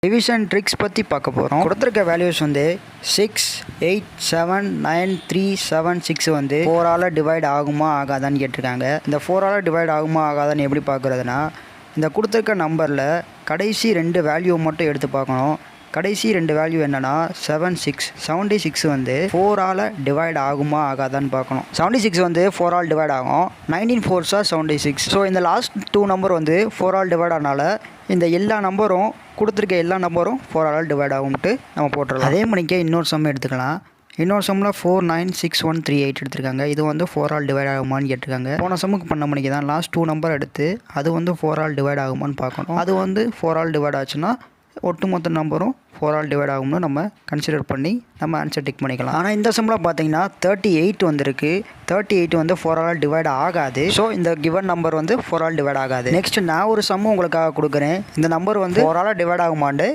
Division tricks பற்றி பார்க்க போகிறோம். கொடுத்துருக்க வேல்யூஸ் வந்து 6, 8, 7, 9, 3, 7, 6 வந்து 4ஆல் டிவைட் ஆகுமா ஆகாதான்னு கேட்டிருக்காங்க. இந்த 4ஆல் டிவைட் ஆகுமா ஆகாதான்னு எப்படி பார்க்குறதுனா, இந்த கொடுத்துருக்க நம்பரில் கடைசி 2 வேல்யூ மட்டும் எடுத்து பார்க்கணும். கடைசி 2 வேல்யூ என்னென்னா 76 வந்து 4ஆல் டிவைட் ஆகுமா ஆகாதான்னு பார்க்கணும். 76 வந்து 4ஆல் டிவைட் ஆகும். 19 4s are 76. ஸோ இந்த லாஸ்ட் 2 நம்பர் வந்து 4ஆல் டிவைட் ஆனால இந்த எல்லா நம்பரும் கொடுத்துருக்க எல்லா நம்பரும் 4ஆல் டிவைட் ஆகும்ட்டு நம்ம போட்டுடலாம். அதே மணிக்கே இன்னொரு சம் எடுத்துக்கலாம். இன்னொரு சம்மில் 496138 எடுத்திருக்காங்க. இது வந்து 4ஆல் டிவைட் ஆகுமான்னு கேட்டிருக்காங்க. போன சம்முக்கு பண்ண மணிக்கு தான் லாஸ்ட் 2 நம்பர் எடுத்து அது வந்து 4ஆல் டிவைட் ஆகுமான்னு பார்க்கணும். அது வந்து 4ஆல் டிவைட் ஆச்சுன்னா ஒட்டுமொத்த நம்பரும் 4ஆல் டிவைட் ஆகும்னு நம்ம கன்சிடர் பண்ணி நம்ம ஆன்சர் டிக் பண்ணிக்கலாம். ஆனால் இந்த சம்மில் பார்த்தீங்கன்னா 38 வந்திருக்கு. 38 வந்து 4ஆல் டிவைட் ஆகாது. ஸோ இந்த கிவன் நம்பர் வந்து 4ஆல் டிவைட் ஆகாது. நெக்ஸ்ட் நான் ஒரு சம் உங்களுக்காக கொடுக்குறேன். இந்த நம்பர் வந்து 4ஆல் டிவைட் ஆகுமாண்டு